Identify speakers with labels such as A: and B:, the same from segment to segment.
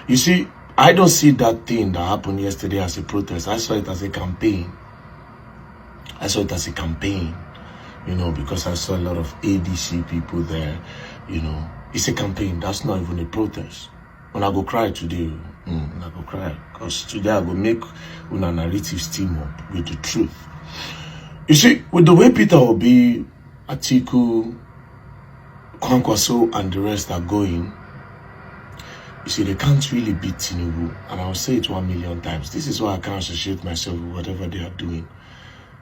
A: You see, I don't see that thing that happened yesterday as a protest. I saw it as a campaign. I saw it as a campaign, you know, because I saw a lot of ADC people there, you know. It's a campaign. That's not even a protest. When I go cry today, I go cry. Because today I go make una narratives team up with the truth. You see, with the way Peter Obi, Atiku, Kwankwaso, and the rest are going, you see, they can't really beat Tinubu. And I'll say it 1 million times. This is why I can't associate myself with whatever they are doing.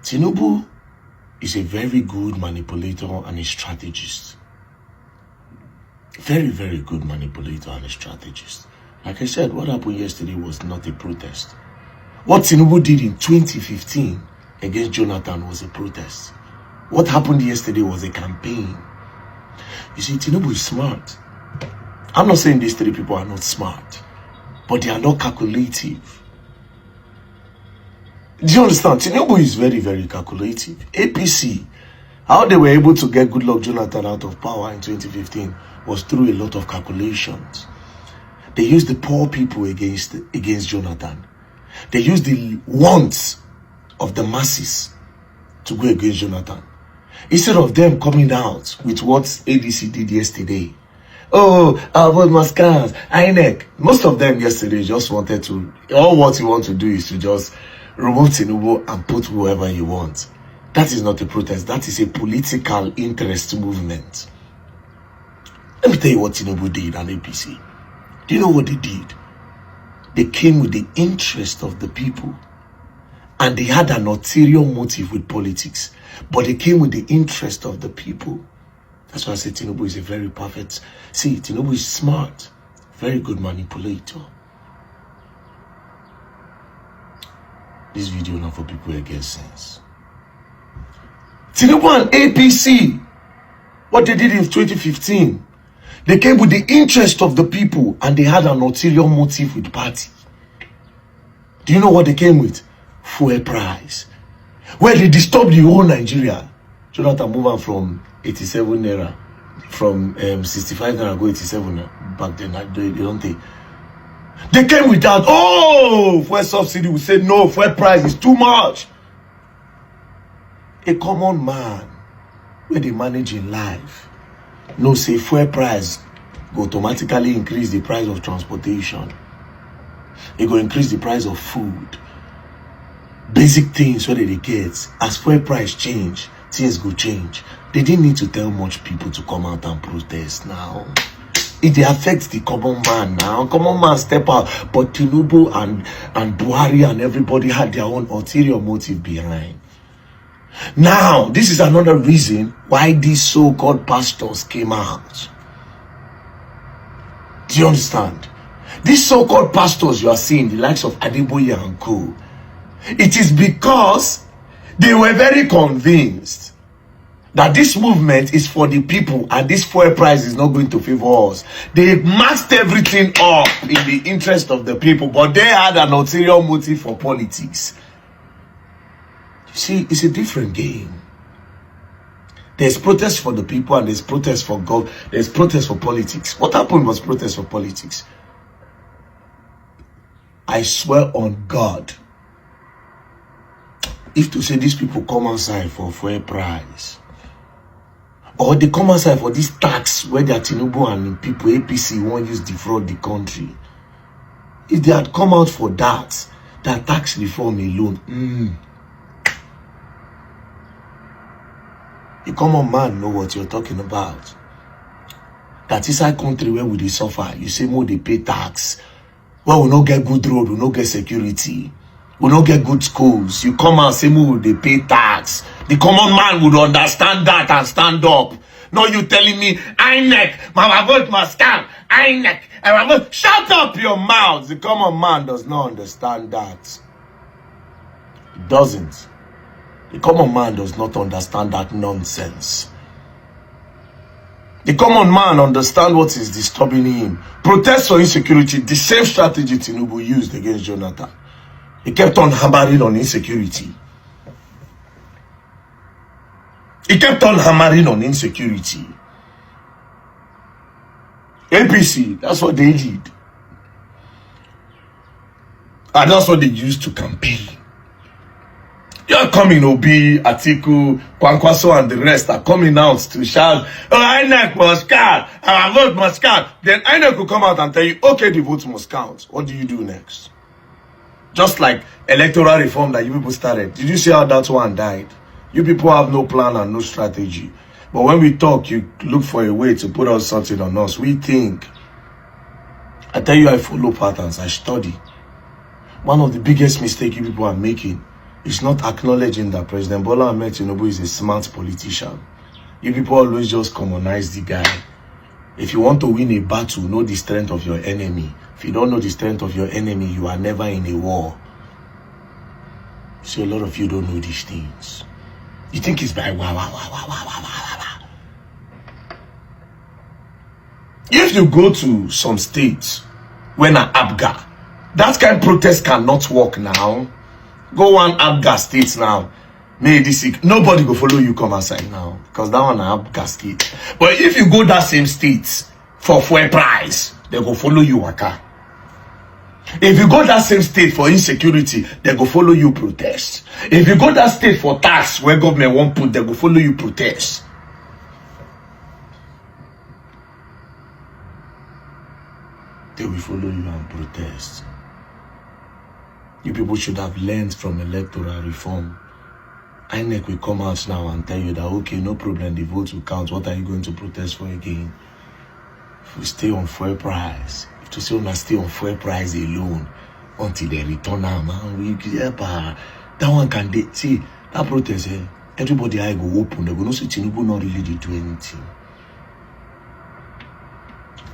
A: Tinubu is a very good manipulator and a strategist. Very, very good manipulator and a strategist. Like I said, what happened yesterday was not a protest. What Tinubu did in 2015 against Jonathan was a protest. What happened yesterday was a campaign. You see, Tinubu is smart. I'm not saying these three people are not smart, but they are not calculative. Do you understand? Tinubu is very, very calculative. APC, how they were able to get Goodluck Jonathan out of power in 2015 was through a lot of calculations. They used the poor people against Jonathan. They used the wants of the masses to go against Jonathan. Instead of them coming out with what ADC did yesterday. Oh, I vote my scans, INEC. Most of them yesterday just wanted to, all what you want to do is to just remove Tinubu and put whoever you want. That is not a protest. That is a political interest movement. Let me tell you what Tinubu did and APC. Do you know what they did? They came with the interest of the people. And they had an ulterior motive with politics. But they came with the interest of the people. That's why I say Tinubu is a very perfect. See, Tinubu is smart. Very good manipulator. This video not for people who get sense. Tinubu and APC, what they did in 2015, they came with the interest of the people and they had an ulterior motive with the party. Do you know what they came with? Fuel price. Where they disturbed the whole Nigeria. Jonathan moved from 87 naira, from 65 naira go 87 naira. Back then, they don't think. They came with that. Oh, fuel subsidy. We said no, fuel price is too much. A common man, where they manage in life, no say fuel price go automatically increase the price of transportation. It go increase the price of food. Basic things where they get. As fuel price change, things go change. They didn't need to tell much people to come out and protest now. It affects the common man now. Common man step out. But Tinubu and Buhari and everybody had their own ulterior motive behind. Now, this is another reason why these so-called pastors came out. Do you understand? These so-called pastors you are seeing, the likes of Adeboye and co, it is because they were very convinced that this movement is for the people and this fuel price is not going to favor us. They masked everything up in the interest of the people, but they had an ulterior motive for politics. You see, it's a different game. There's protest for the people and there's protest for God. There's protest for politics. What happened was protest for politics. I swear on God, if to say these people come outside for fuel price, or they come outside for this tax where they are Tinubu and people, APC, won't use defraud the country. If they had come out for that tax reform alone, the common man know what you're talking about. That is a country where we suffer. You say more they pay tax. Well, we don't get good road, we don't get security. We don't get good schools. You come and say more they pay tax. The common man would understand that and stand up. No, you telling me, INEC, my vote must stand. INEC, my vote. Shut up your mouth. The common man does not understand that. It doesn't. The common man does not understand that nonsense. The common man understands what is disturbing him. Protest for insecurity, the same strategy Tinubu used against Jonathan. He kept on hammering on insecurity. He kept on hammering on insecurity. APC, that's what they did. And that's what they use to campaign. You're coming, Obi, Atiku, Kwankwaso, and the rest are coming out to shout, oh, INEC must count, our vote must count. Then INEC will come out and tell you, okay, the vote must count. What do you do next? Just like electoral reform that you people started. Did you see how that one died? You people have no plan and no strategy. But when we talk, you look for a way to put out something on us. We think. I tell you, I follow patterns. I study. One of the biggest mistakes you people are making is not acknowledging that President Bola Ahmed Tinubu is a smart politician. You people always just commonize the guy. If you want to win a battle, know the strength of your enemy. If you don't know the strength of your enemy, you are never in a war. So a lot of you don't know these things. You think it's by wow. If you go to some states when an ABGA, that kind of protest cannot work now. Go one ABGA state now. May ADC, nobody go follow you come outside now. Because that one an ABGA state. But if you go that same state for fuel price, they go follow you waka. If you go that same state for insecurity, they go follow you protest. If you go that state for tax where government won't put, they go follow you protest. They will follow you and protest. You people should have learned from electoral reform. INEC will come out now and tell you that, okay, no problem, the votes will count. What are you going to protest for again? If we stay on fuel price, if to say we stay on fuel price alone until they return now, man, that one can they see that protest, everybody I go open, they go no see Tinubu not really do anything.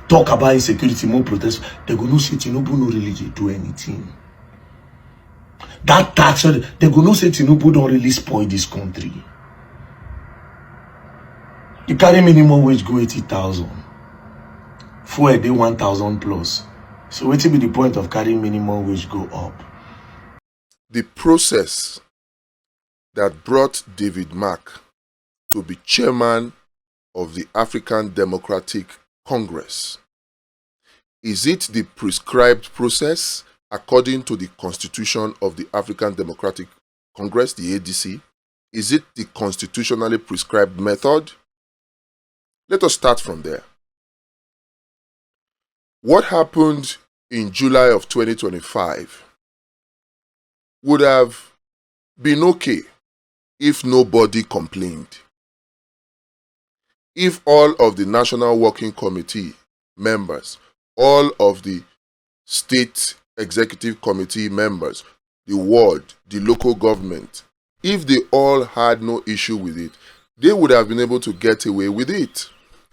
A: Talk about insecurity, more protest, they go no see Tinubu not really do anything. That tax, they go no say Tinubu don't really spoil this country. You carry minimum wage go 80,000. Fuel day 1,000 plus. So what will be the point of carrying minimum wage go up?
B: The process that brought David Mark to be chairman of the African Democratic Congress, is it the prescribed process according to the Constitution of the African Democratic Congress, the ADC? Is it the constitutionally prescribed method? Let us start from there. What happened in July of 2025 would have been okay if nobody complained. If all of the National Working Committee members, all of the State Executive Committee members, the ward, the local government, if they all had no issue with it, they would have been able to get away with it.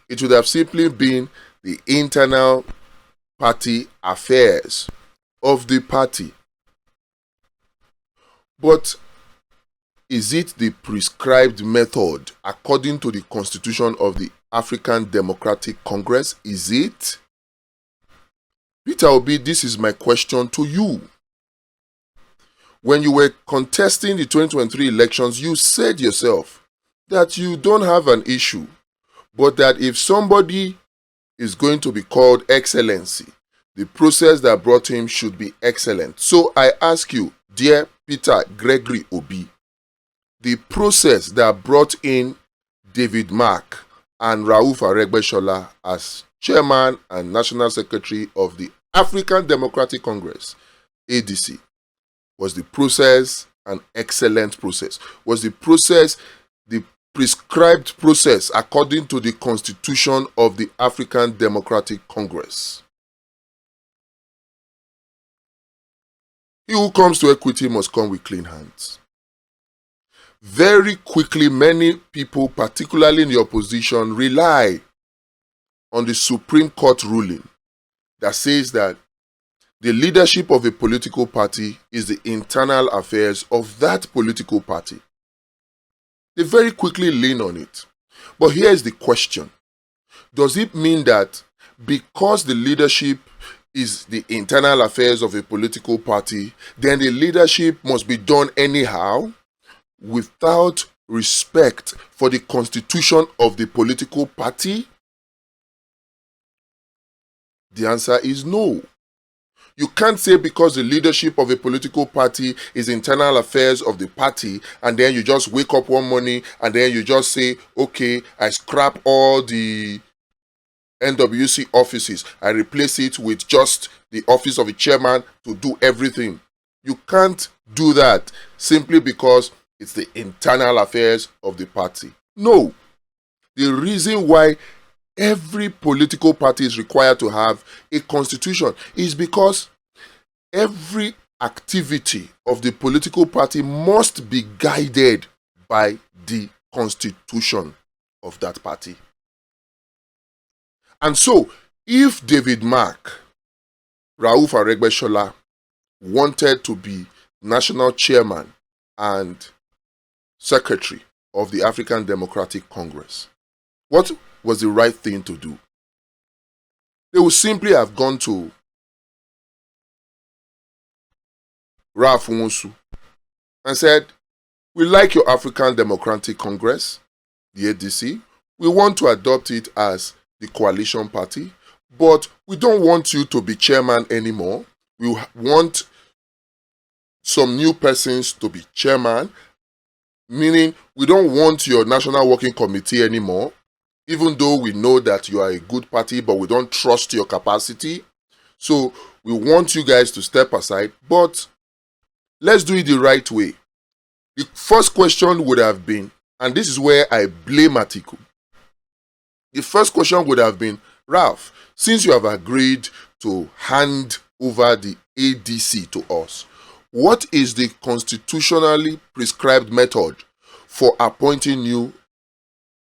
B: It would have simply been the internal party affairs of the party. But is it the prescribed method according to the Constitution of the African Democratic Congress? Is it? Peter Obi, this is my question to you. When you were contesting the 2023 elections, you said yourself that you don't have an issue, but that if somebody is going to be called excellency, the process that brought him should be excellent. So I ask you, dear Peter Gregory Obi, the process that brought in David Mark and Rauf Aregbesola as chairman and national secretary of the African Democratic Congress, ADC, was the process an excellent process? Was the process the prescribed process according to the Constitution of the African Democratic Congress? He who comes to equity must come with clean hands. Very quickly, many people, particularly in the opposition, rely on the Supreme Court ruling that says that the leadership of a political party is the internal affairs of that political party. They very quickly lean on it. But here's the question. Does it mean that because the leadership is the internal affairs of a political party, then the leadership must be done anyhow, without respect for the constitution of the political party? The answer is no. You can't say because the leadership of a political party is internal affairs of the party, and then you just wake up one morning and then you just say, okay, I scrap all the NWC offices, I replace it with just the office of a chairman to do everything. You can't do that simply because it's the internal affairs of the party. No. The reason why every political party is required to have a constitution is because every activity of the political party must be guided by the constitution of that party. And so, if David Mark, Rauf Aregbesola, wanted to be national chairman and secretary of the African Democratic Congress, what was the right thing to do? They would simply have gone to Ralph Nwonsu and said, we like your African Democratic Congress, the ADC. We want to adopt it as the coalition party, but we don't want you to be chairman anymore. We want some new persons to be chairman, meaning we don't want your National Working Committee anymore, even though we know that you are a good party, but we don't trust your capacity. So we want you guys to step aside, but let's do it the right way. The first question would have been, and this is where I blame Atiku. The first question would have been, Ralph, since you have agreed to hand over the ADC to us, what is the constitutionally prescribed method for appointing new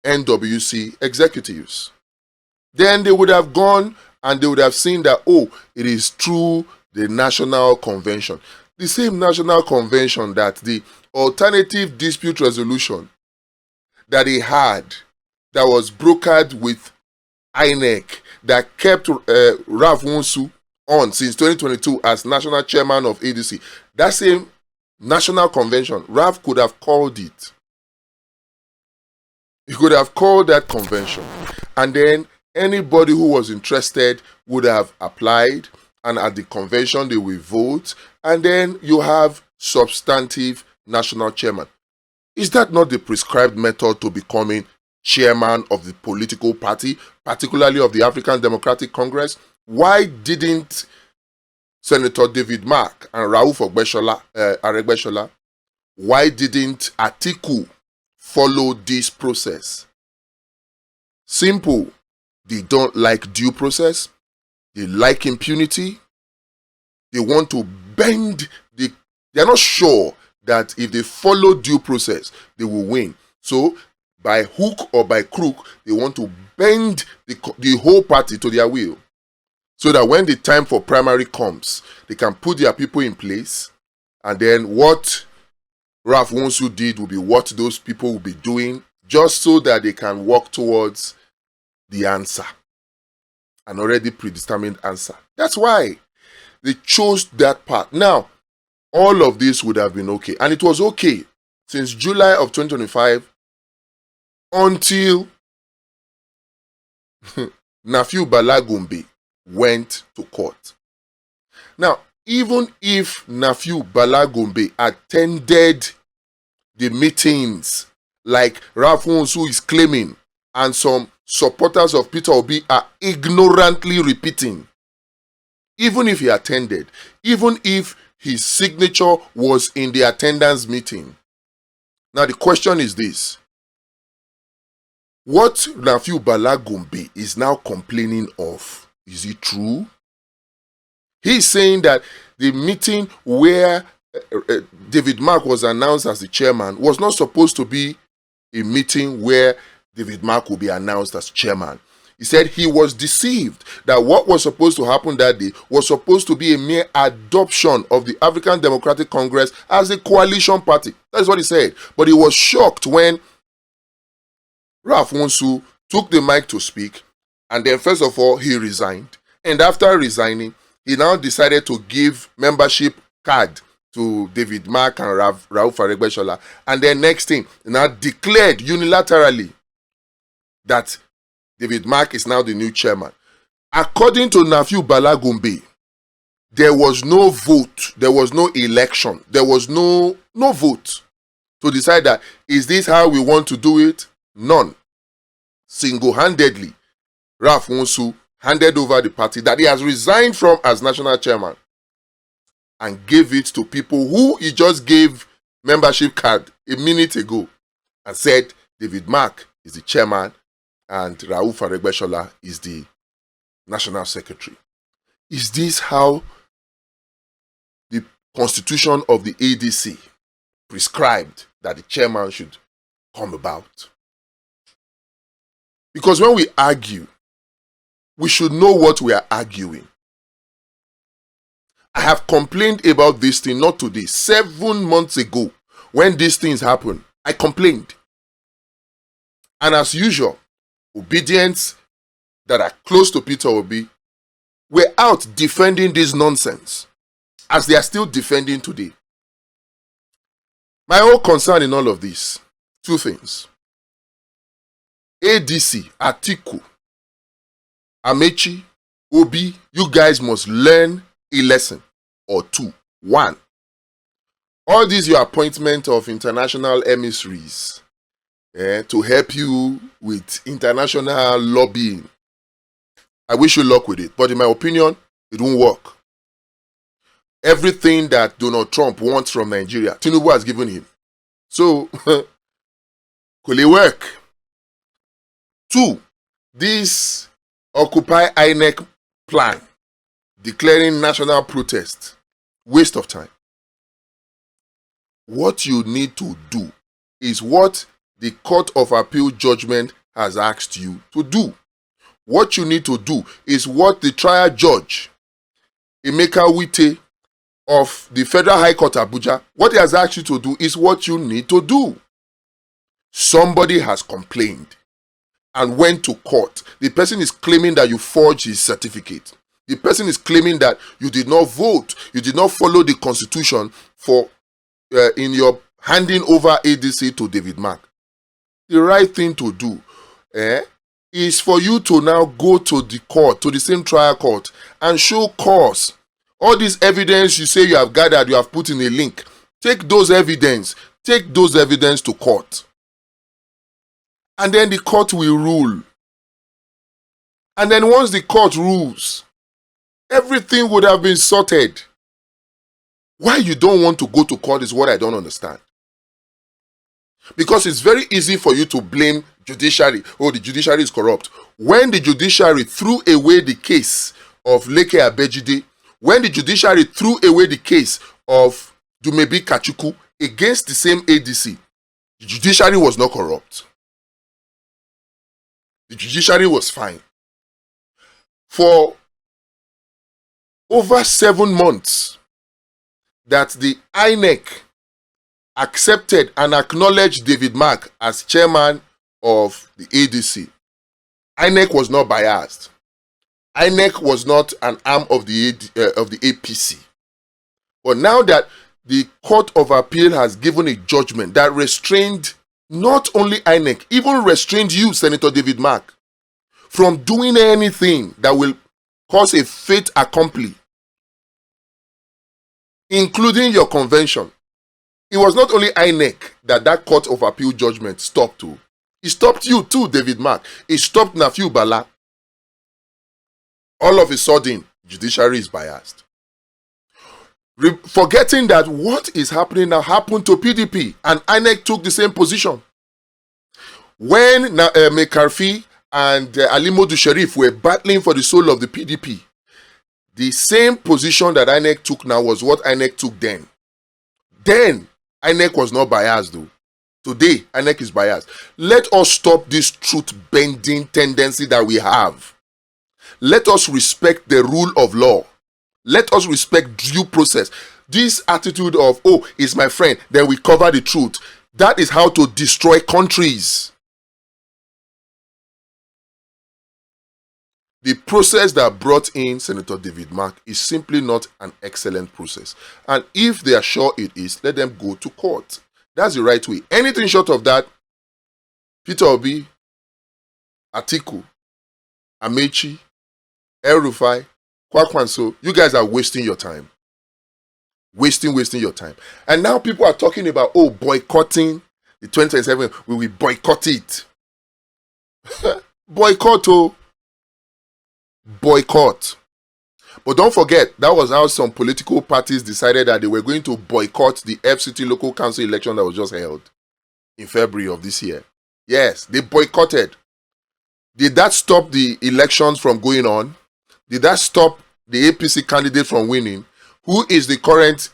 B: NWC executives? Then they would have gone and they would have seen that, oh, it is through the National Convention. The same National Convention that the alternative dispute resolution that they had, that was brokered with INEC, that kept Ralph Nwonsu on since 2022 as national chairman of ADC. That same National Convention, Ralph could have called it. He could have called that convention, and then anybody who was interested would have applied, and at the convention they will vote, and then you have substantive national chairman. Is that not the prescribed method to becoming chairman of the political party, particularly of the African Democratic Congress? Why didn't Senator David Mark and Rauf Aregbesola, why didn't Atiku follow this process? Simple. They don't like due process. They like impunity. They want to bend they're not sure that if they follow due process, they will win. So, by hook or by crook, they want to bend the whole party to their will, so that when the time for primary comes, they can put their people in place, and then what Ralph Nwonsu did will be what those people will be doing, just so that they can walk towards the answer, an already predetermined answer. That's why they chose that path. Now, all of this would have been okay, and it was okay since July of 2025 until Nafiu Balagumbe went to court. Now, even if Nafiu Balagumbe attended the meetings like Ralph Nwonsu is claiming, and some supporters of Peter Obi are ignorantly repeating, even if he attended, even if his signature was in the attendance meeting. Now the question is this: what Nafiu Balagumbe is now complaining of, is it true? He's saying that the meeting where David Mark was announced as the chairman was not supposed to be a meeting where David Mark will be announced as chairman. He said he was deceived that what was supposed to happen that day was supposed to be a mere adoption of the African Democratic Congress as a coalition party. That's what he said. But he was shocked when Ralph Nwonsu took the mic to speak, and then first of all, he resigned. And after resigning, he now decided to give membership card to David Mark and Rauf Aregbesola. And then next thing, he now declared unilaterally that David Mark is now the new chairman. According to Nafiu Balagumbe, there was no vote, there was no election, there was no vote to decide that, is this how we want to do it? None. Single-handedly, Ralph Nwosu handed over the party that he has resigned from as national chairman and gave it to people who he just gave membership card a minute ago and said David Mark is the chairman and Rauf Aregbesola is the national secretary. Is this how the constitution of the ADC prescribed that the chairman should come about? Because when we argue, we should know what we are arguing. I have complained about this thing not today. 7 months ago, when these things happened, I complained. And as usual, obedience that are close to Peter Obi were out defending this nonsense, as they are still defending today. My whole concern in all of this, two things. ADC, Atiku, Amechi, Obi, you guys must learn a lesson or two. One, all these your appointment of international emissaries to help you with international lobbying. I wish you luck with it, but in my opinion, it won't work. Everything that Donald Trump wants from Nigeria, Tinubu has given him. So, could it work? Two, this Occupy INEC plan, declaring national protest, waste of time. What you need to do is what the Court of Appeal judgment has asked you to do. What you need to do is what the trial judge, Emeka Wite of the Federal High Court Abuja, what he has asked you to do is what you need to do. Somebody has complained and went to court. The person is claiming that you forged his certificate. The person is claiming that you did not vote, you did not follow the constitution for in your handing over ADC to David Mark. The right thing to do is for you to now go to the court, to the same trial court, and show cause. All this evidence you say you have gathered, you have put in a link. Take those evidence to court. And then the court will rule. And then once the court rules, everything would have been sorted. Why you don't want to go to court is what I don't understand. Because it's very easy for you to blame judiciary. Oh, the judiciary is corrupt. When the judiciary threw away the case of Leke Abejide, when the judiciary threw away the case of Dumebi Kachuku against the same ADC, the judiciary was not corrupt. The judiciary was fine. For over 7 months that the INEC accepted and acknowledged David Mark as chairman of the ADC, INEC was not biased. INEC was not an arm of the APC. But now that the Court of Appeal has given a judgment that restrained not only INEC, even restrained you, Senator David Mark, from doing anything that will cause a fait accompli, including your convention. It was not only INEC that Court of Appeal judgment stopped to. It stopped you too, David Mark. It stopped Nafiu Bala. All of a sudden, judiciary is biased. Forgetting that what is happening now happened to PDP, and INEC took the same position. When McCarthy and Ali Modu Sharif were battling for the soul of the PDP, the same position that INEC took now was what INEC took then. Then, INEC was not biased though. Today, INEC is biased. Let us stop this truth-bending tendency that we have. Let us respect the rule of law. Let us respect due process. This attitude of, oh, he's my friend, then we cover the truth. That is how to destroy countries. The process that brought in Senator David Mark is simply not an excellent process. And if they are sure it is, let them go to court. That's the right way. Anything short of that, Peter Obi, Atiku, Amechi, El Rufai, Kwakwanso, you guys are wasting your time. Wasting your time. And now people are talking about, oh, boycotting the 2027. We will boycott it. Boycott, oh. Boycott. But don't forget, that was how some political parties decided that they were going to boycott the FCT local council election that was just held in February of this year. Yes, they boycotted. Did that stop the elections from going on? Did that stop the APC candidate from winning? Who is the current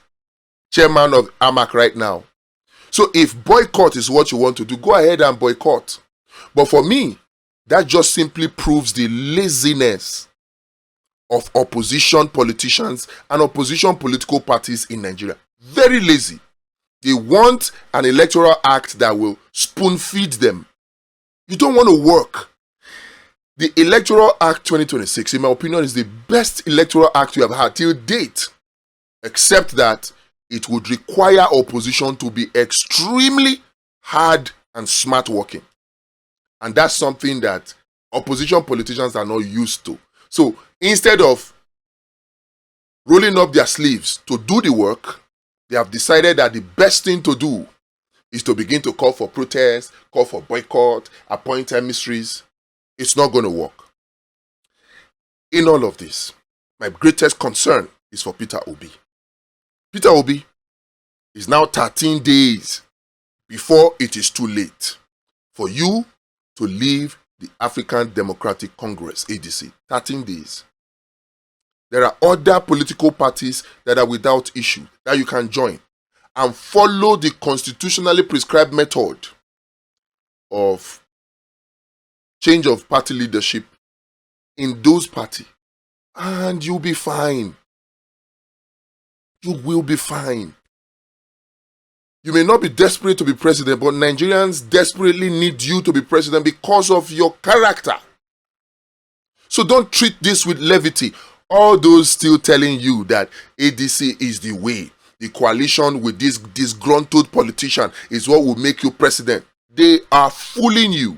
B: chairman of AMAC right now? So if boycott is what you want to do, go ahead and boycott. But for me, that just simply proves the laziness of opposition politicians and opposition political parties in Nigeria. Very lazy. They want an electoral act that will spoon feed them. You don't want to work. The Electoral Act 2026, in my opinion, is the best electoral act we have had till date, except that it would require opposition to be extremely hard and smart working. And that's something that opposition politicians are not used to. So instead of rolling up their sleeves to do the work, they have decided that the best thing to do is to begin to call for protest, call for boycott, appoint emissaries. It's not going to work. In all of this, my greatest concern is for Peter Obi. Peter Obi is now 13 days before it is too late for you to leave the African Democratic Congress, ADC. 13 days. There are other political parties that are without issue that you can join and follow the constitutionally prescribed method of change of party leadership in those parties, and you'll be fine. You will be fine. You may not be desperate to be president, but Nigerians desperately need you to be president because of your character. So don't treat this with levity. All those still telling you that ADC is the way, the coalition with this disgruntled politician is what will make you president, they are fooling you.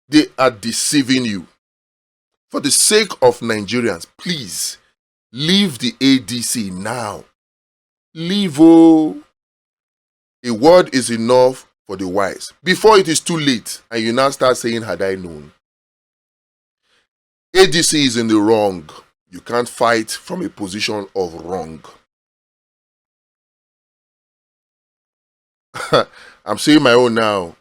B: They are deceiving you. For the sake of Nigerians, please leave the ADC now. Leave, oh. A word is enough for the wise. Before it is too late and you now start saying, had I known. ADC is in the wrong. You can't fight from a position of wrong. I'm saying my own now.